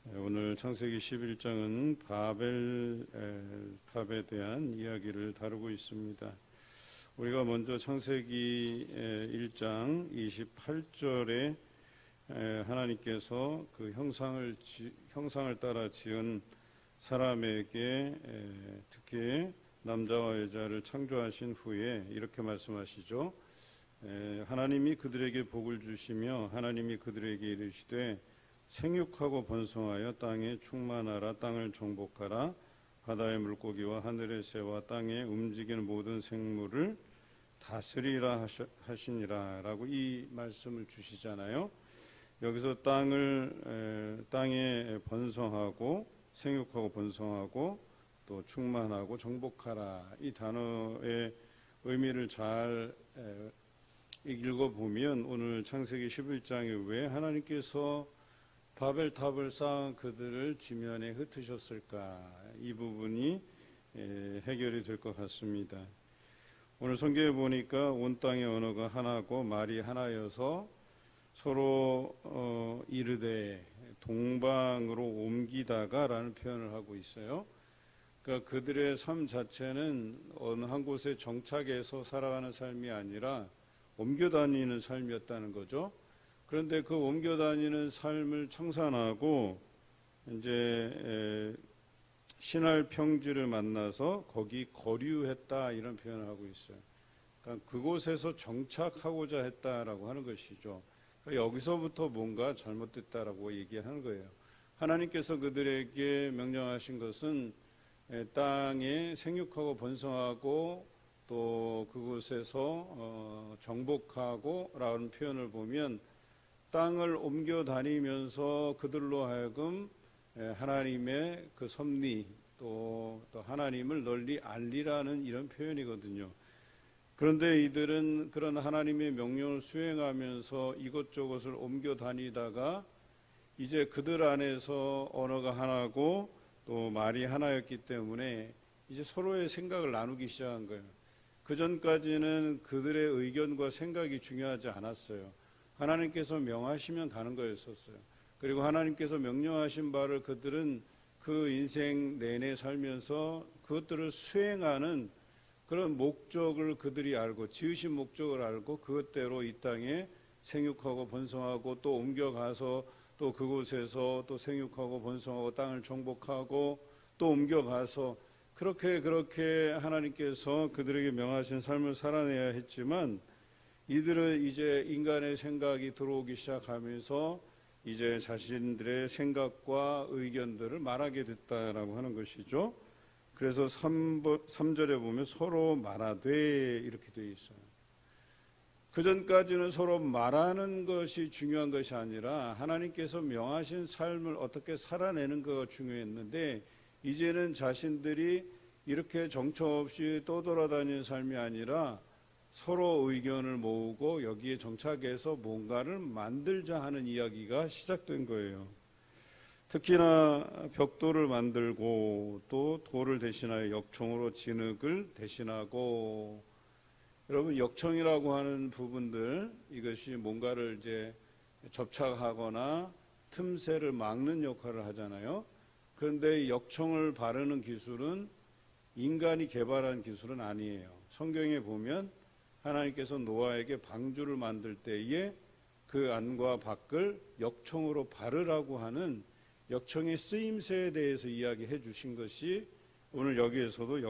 오늘 창세기 11장은 바벨탑에 대한 이야기를 다루고 있습니다. 우리가 먼저 창세기 1장 28절에 하나님께서 그 형상을 따라 지은 사람에게 특히 남자와 여자를 창조하신 후에 이렇게 말씀하시죠. 하나님이 그들에게 복을 주시며 하나님이 그들에게 이르시되 생육하고 번성하여 땅에 충만하라. 땅을 정복하라. 바다의 물고기와 하늘의 새와 땅에 움직이는 모든 생물을 다스리라 하시니라 라고 이 말씀을 주시잖아요. 여기서 땅에 번성하고 생육하고 번성하고 또 충만하고 정복하라, 이 단어의 의미를 잘 읽어보면 오늘 창세기 11장에 왜 하나님께서 바벨탑을 쌓은 그들을 지면에 흩으셨을까, 이 부분이 해결이 될 것 같습니다. 오늘 성경에 보니까 온 땅의 언어가 하나고 말이 하나여서 서로 이르되 동방으로 옮기다가 라는 표현을 하고 있어요. 그러니까 그들의 삶 자체는 어느 한 곳에 정착해서 살아가는 삶이 아니라 옮겨 다니는 삶이었다는 거죠. 그런데 그 옮겨 다니는 삶을 청산하고 이제 신할 평지를 만나서 거기 거류했다, 이런 표현을 하고 있어요. 그러니까 그곳에서 정착하고자 했다라고 하는 것이죠. 그러니까 여기서부터 뭔가 잘못됐다라고 얘기하는 거예요. 하나님께서 그들에게 명령하신 것은 땅에 생육하고 번성하고 또 그곳에서 정복하고 라는 표현을 보면 땅을 옮겨 다니면서 그들로 하여금 하나님의 그 섭리 또 하나님을 널리 알리라는 이런 표현이거든요. 그런데 이들은 그런 하나님의 명령을 수행하면서 이것저것을 옮겨 다니다가 이제 그들 안에서 언어가 하나고 또 말이 하나였기 때문에 이제 서로의 생각을 나누기 시작한 거예요. 그 전까지는 그들의 의견과 생각이 중요하지 않았어요. 하나님께서 명하시면 가는 거였었어요. 그리고 하나님께서 명령하신 바를 그들은 그 인생 내내 살면서 그것들을 수행하는 그런 목적을 그들이 알고, 지으신 목적을 알고 그것대로 이 땅에 생육하고 번성하고 또 옮겨가서 또 그곳에서 또 생육하고 번성하고 땅을 정복하고 또 옮겨가서 그렇게 하나님께서 그들에게 명하신 삶을 살아내야 했지만, 이들은 이제 인간의 생각이 들어오기 시작하면서 이제 자신들의 생각과 의견들을 말하게 됐다라고 하는 것이죠. 그래서 3절에 보면 서로 말하되 이렇게 되어 있어요. 그 전까지는 서로 말하는 것이 중요한 것이 아니라 하나님께서 명하신 삶을 어떻게 살아내는 것가 중요했는데, 이제는 자신들이 이렇게 정처 없이 떠돌아다니는 삶이 아니라 서로 의견을 모으고 여기에 정착해서 뭔가를 만들자 하는 이야기가 시작된 거예요. 특히나 벽돌을 만들고 또 돌을 대신하여 역청으로 진흙을 대신하고, 여러분 역청이라고 하는 부분들, 이것이 뭔가를 이제 접착하거나 틈새를 막는 역할을 하잖아요. 그런데 역청을 바르는 기술은 인간이 개발한 기술은 아니에요. 성경에 보면 하나님께서 노아에게 방주를 만들 때에 그 안과 밖을 역청으로 바르라고 하는 역청의 쓰임새에 대해서 이야기해 주신 것이 오늘 여기에서도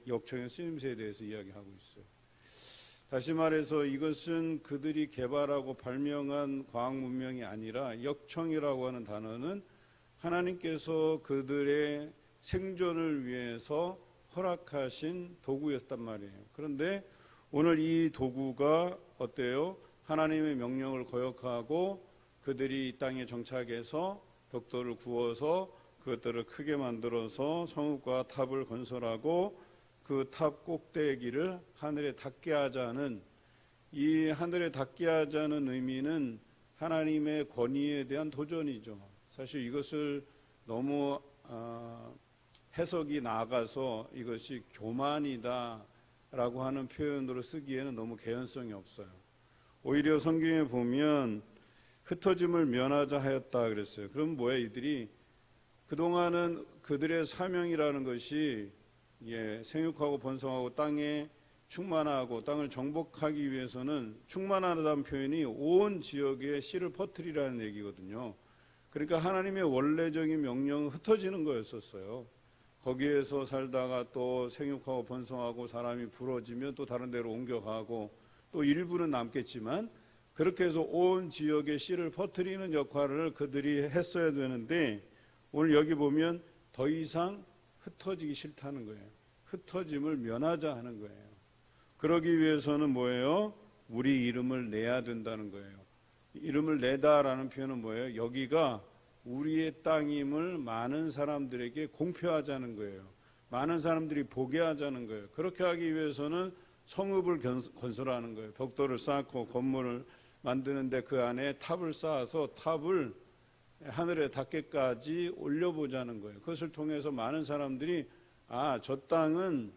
역청의 쓰임새에 대해서 이야기하고 있어요. 다시 말해서 이것은 그들이 개발하고 발명한 과학 문명이 아니라 역청이라고 하는 단어는 하나님께서 그들의 생존을 위해서 허락하신 도구였단 말이에요. 그런데 오늘 이 도구가 어때요? 하나님의 명령을 거역하고 그들이 이 땅에 정착해서 벽돌을 구워서 그것들을 크게 만들어서 성읍과 탑을 건설하고 그 탑 꼭대기를 하늘에 닿게 하자는, 이 하늘에 닿게 하자는 의미는 하나님의 권위에 대한 도전이죠. 사실 이것을 너무 해석이 나가서 이것이 교만이다 라고 하는 표현으로 쓰기에는 너무 개연성이 없어요. 오히려 성경에 보면 흩어짐을 면하자 하였다 그랬어요. 그럼 뭐야? 이들이 그동안은 그들의 사명이라는 것이 생육하고 번성하고 땅에 충만하고 땅을 정복하기 위해서는 충만하다는 표현이 온 지역에 씨를 퍼뜨리라는 얘기거든요. 그러니까 하나님의 원래적인 명령은 흩어지는 거였었어요. 거기에서 살다가 또 생육하고 번성하고 사람이 부러지면 또 다른 데로 옮겨가고 또 일부는 남겠지만 그렇게 해서 온 지역에 씨를 퍼뜨리는 역할을 그들이 했어야 되는데 오늘 여기 보면 더 이상 흩어지기 싫다는 거예요. 흩어짐을 면하자 하는 거예요. 그러기 위해서는 뭐예요? 우리 이름을 내야 된다는 거예요. 이름을 내다라는 표현은 뭐예요? 여기가 우리의 땅임을 많은 사람들에게 공표하자는 거예요. 많은 사람들이 보게 하자는 거예요. 그렇게 하기 위해서는 성읍을 건설하는 거예요. 벽돌을 쌓고 건물을 만드는데 그 안에 탑을 쌓아서 탑을 하늘에 닿게까지 올려보자는 거예요. 그것을 통해서 많은 사람들이 저 땅은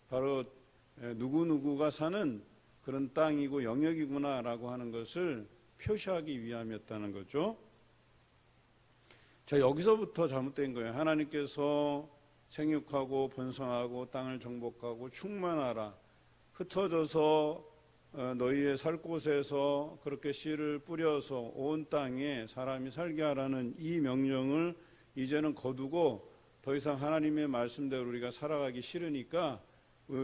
바로 누구누구가 사는 그런 땅이고 영역이구나라고 하는 것을 표시하기 위함이었다는 거죠. 자, 여기서부터 잘못된 거예요. 하나님께서 생육하고 번성하고 땅을 정복하고 충만하라. 흩어져서 너희의 살 곳에서 그렇게 씨를 뿌려서 온 땅에 사람이 살게 하라는 이 명령을 이제는 거두고 더 이상 하나님의 말씀대로 우리가 살아가기 싫으니까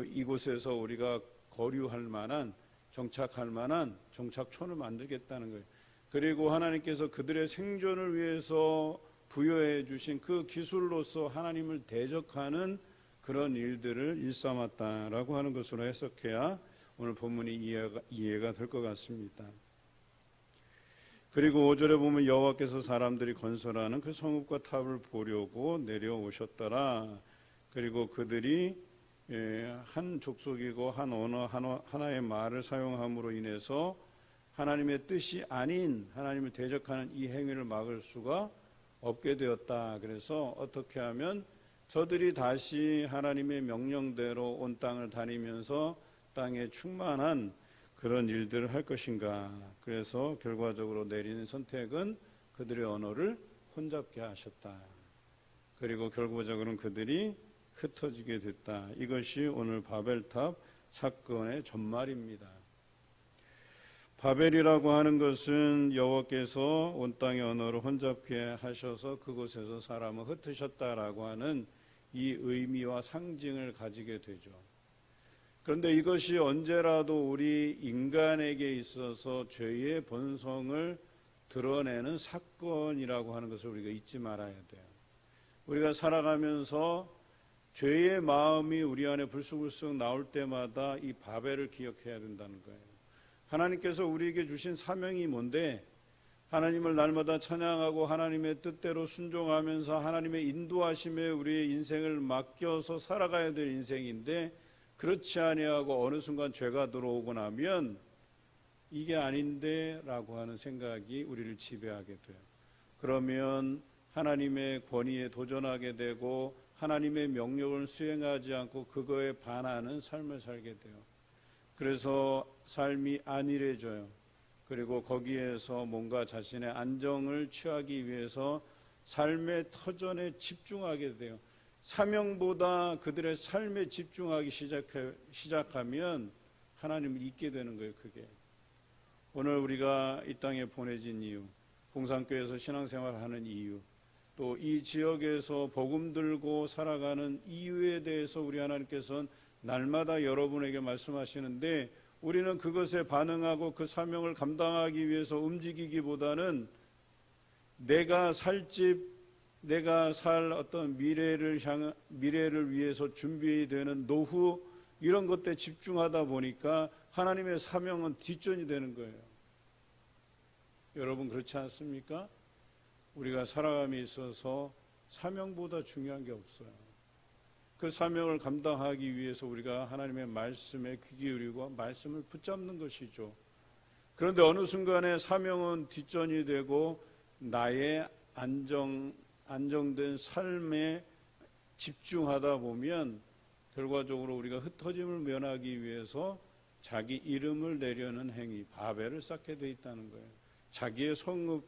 이곳에서 우리가 거류할 만한 정착할 만한 정착촌을 만들겠다는 거예요. 그리고 하나님께서 그들의 생존을 위해서 부여해 주신 그 기술로서 하나님을 대적하는 그런 일들을 일삼았다라고 하는 것으로 해석해야 오늘 본문이 이해가 될 것 같습니다. 그리고 5절에 보면 여호와께서 사람들이 건설하는 그 성읍과 탑을 보려고 내려오셨더라. 그리고 그들이 한 족속이고 한 언어 하나의 말을 사용함으로 인해서 하나님의 뜻이 아닌 하나님을 대적하는 이 행위를 막을 수가 없게 되었다. 그래서 어떻게 하면 저들이 다시 하나님의 명령대로 온 땅을 다니면서 땅에 충만한 그런 일들을 할 것인가. 그래서 결과적으로 내리는 선택은 그들의 언어를 혼잡게 하셨다. 그리고 결과적으로는 그들이 흩어지게 됐다. 이것이 오늘 바벨탑 사건의 전말입니다. 바벨이라고 하는 것은 여호와께서 온 땅의 언어를 혼잡게 하셔서 그곳에서 사람을 흩으셨다라고 하는 이 의미와 상징을 가지게 되죠. 그런데 이것이 언제라도 우리 인간에게 있어서 죄의 본성을 드러내는 사건이라고 하는 것을 우리가 잊지 말아야 돼요. 우리가 살아가면서 죄의 마음이 우리 안에 불쑥불쑥 나올 때마다 이 바벨을 기억해야 된다는 거예요. 하나님께서 우리에게 주신 사명이 뭔데 하나님을 날마다 찬양하고 하나님의 뜻대로 순종하면서 하나님의 인도하심에 우리의 인생을 맡겨서 살아가야 될 인생인데 그렇지 아니하고 어느 순간 죄가 들어오고 나면 이게 아닌데 라고 하는 생각이 우리를 지배하게 돼요. 그러면 하나님의 권위에 도전하게 되고 하나님의 명령을 수행하지 않고 그거에 반하는 삶을 살게 돼요. 그래서 삶이 안일해져요. 그리고 거기에서 뭔가 자신의 안정을 취하기 위해서 삶의 터전에 집중하게 돼요. 사명보다 그들의 삶에 집중하기 시작하면 하나님을 잊게 되는 거예요. 그게 오늘 우리가 이 땅에 보내진 이유, 봉산교회에서 신앙생활하는 이유, 또 이 지역에서 복음 들고 살아가는 이유에 대해서 우리 하나님께서는 날마다 여러분에게 말씀하시는데 우리는 그것에 반응하고 그 사명을 감당하기 위해서 움직이기보다는 내가 살 집, 내가 살 어떤 미래를 위해서 준비되는 노후 이런 것들에 집중하다 보니까 하나님의 사명은 뒷전이 되는 거예요. 여러분 그렇지 않습니까? 우리가 살아감에 있어서 사명보다 중요한 게 없어요. 그 사명을 감당하기 위해서 우리가 하나님의 말씀에 귀 기울이고 말씀을 붙잡는 것이죠. 그런데 어느 순간에 사명은 뒷전이 되고 나의 안정된 삶에 집중하다 보면 결과적으로 우리가 흩어짐을 면하기 위해서 자기 이름을 내려는 행위, 바벨을 쌓게 돼 있다는 거예요. 자기의 성읍,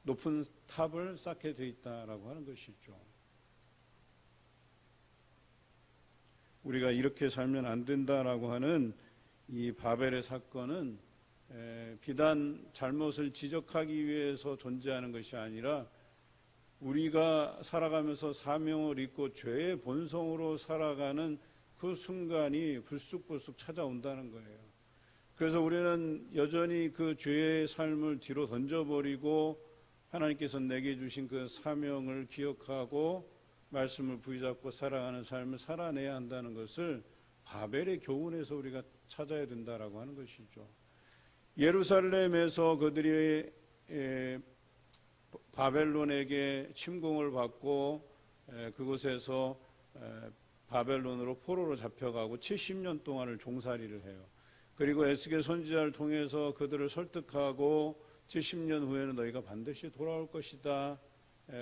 높은 탑을 쌓게 돼 있다라고 하는 것이죠. 우리가 이렇게 살면 안 된다라고 하는 이 바벨의 사건은 비단 잘못을 지적하기 위해서 존재하는 것이 아니라 우리가 살아가면서 사명을 잊고 죄의 본성으로 살아가는 그 순간이 불쑥불쑥 찾아온다는 거예요. 그래서 우리는 여전히 그 죄의 삶을 뒤로 던져버리고 하나님께서 내게 주신 그 사명을 기억하고 말씀을 부여잡고 살아가는 삶을 살아내야 한다는 것을 바벨의 교훈에서 우리가 찾아야 된다라고 하는 것이죠. 예루살렘에서 그들이 바벨론에게 침공을 받고 그곳에서 바벨론으로 포로로 잡혀가고 70년 동안을 종살이를 해요. 그리고 에스겔 선지자를 통해서 그들을 설득하고 70년 후에는 너희가 반드시 돌아올 것이다.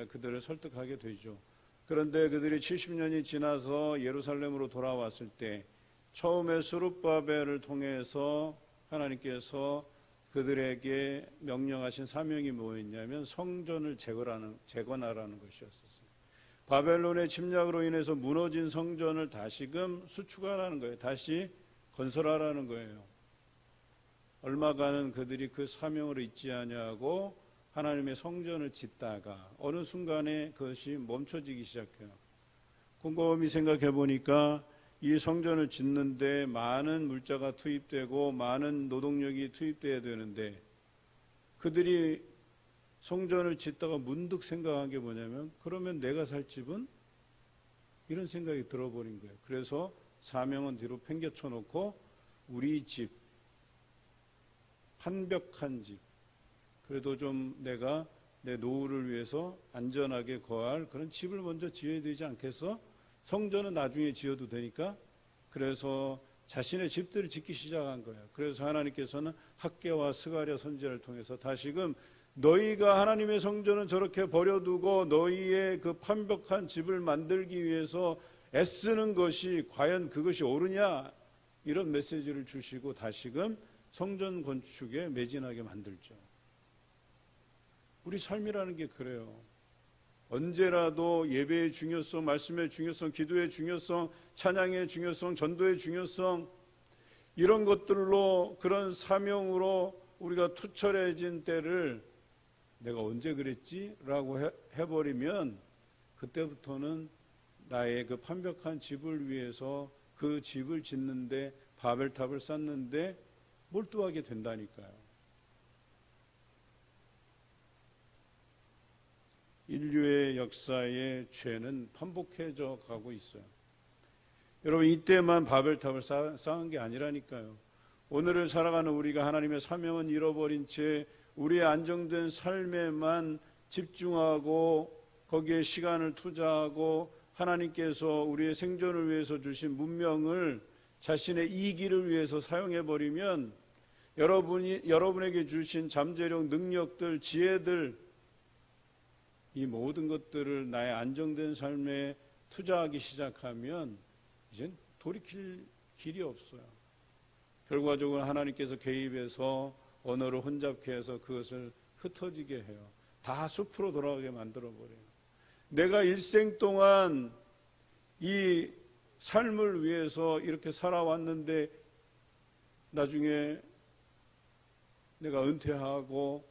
그들을 설득하게 되죠. 그런데 그들이 70년이 지나서 예루살렘으로 돌아왔을 때 처음에 스룹바벨을 통해서 하나님께서 그들에게 명령하신 사명이 뭐였냐면 성전을 재건하라는 것이었었어요. 바벨론의 침략으로 인해서 무너진 성전을 다시금 수축하라는 거예요. 다시 건설하라는 거예요. 얼마간은 그들이 그 사명을 잊지 아니하고 하나님의 성전을 짓다가 어느 순간에 그것이 멈춰지기 시작해요. 곰곰이 생각해 보니까 이 성전을 짓는데 많은 물자가 투입되고 많은 노동력이 투입돼야 되는데 그들이 성전을 짓다가 문득 생각한 게 뭐냐면 그러면 내가 살 집은? 이런 생각이 들어버린 거예요. 그래서 사명은 뒤로 팽개쳐 놓고 우리 집, 한벽한 집, 그래도 좀 내가 내 노후를 위해서 안전하게 거할 그런 집을 먼저 지어야 되지 않겠어? 성전은 나중에 지어도 되니까. 그래서 자신의 집들을 짓기 시작한 거예요. 그래서 하나님께서는 학개와 스가랴 선지자를 통해서 다시금 너희가 하나님의 성전은 저렇게 버려두고 너희의 그 판벽한 집을 만들기 위해서 애쓰는 것이 과연 그것이 옳으냐, 이런 메시지를 주시고 다시금 성전 건축에 매진하게 만들죠. 우리 삶이라는 게 그래요. 언제라도 예배의 중요성, 말씀의 중요성, 기도의 중요성, 찬양의 중요성, 전도의 중요성, 이런 것들로 그런 사명으로 우리가 투철해진 때를 내가 언제 그랬지? 라고 해버리면 그때부터는 나의 그 판벽한 집을 위해서 그 집을 짓는데 바벨탑을 쌓는데 몰두하게 된다니까요. 인류의 역사의 죄는 반복해져 가고 있어요. 여러분, 이때만 바벨탑을 쌓은 게 아니라니까요. 오늘을 살아가는 우리가 하나님의 사명은 잃어버린 채 우리의 안정된 삶에만 집중하고 거기에 시간을 투자하고 하나님께서 우리의 생존을 위해서 주신 문명을 자신의 이기를 위해서 사용해버리면 여러분에게 주신 잠재력, 능력들, 지혜들, 이 모든 것들을 나의 안정된 삶에 투자하기 시작하면 이젠 돌이킬 길이 없어요. 결과적으로 하나님께서 개입해서 언어를 혼잡케 해서 그것을 흩어지게 해요. 다 숲으로 돌아가게 만들어버려요. 내가 일생 동안 이 삶을 위해서 이렇게 살아왔는데 나중에 내가 은퇴하고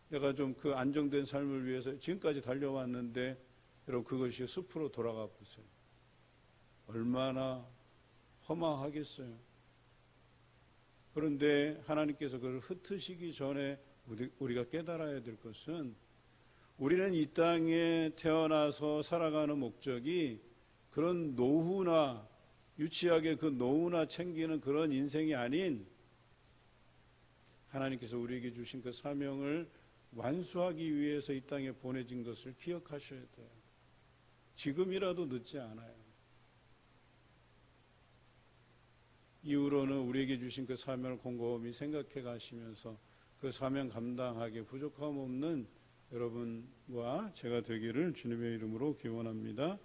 내가 좀 그 안정된 삶을 위해서 지금까지 달려왔는데 여러분 그것이 숲으로 돌아가 보세요. 얼마나 허망하겠어요. 그런데 하나님께서 그걸 흩으시기 전에 우리가 깨달아야 될 것은 우리는 이 땅에 태어나서 살아가는 목적이 그런 노후나 유치하게 그 노후나 챙기는 그런 인생이 아닌 하나님께서 우리에게 주신 그 사명을 완수하기 위해서 이 땅에 보내진 것을 기억하셔야 돼요. 지금이라도 늦지 않아요. 이후로는 우리에게 주신 그 사명을 곰곰이 생각해 가시면서 그 사명 감당하기에 부족함 없는 여러분과 제가 되기를 주님의 이름으로 기원합니다.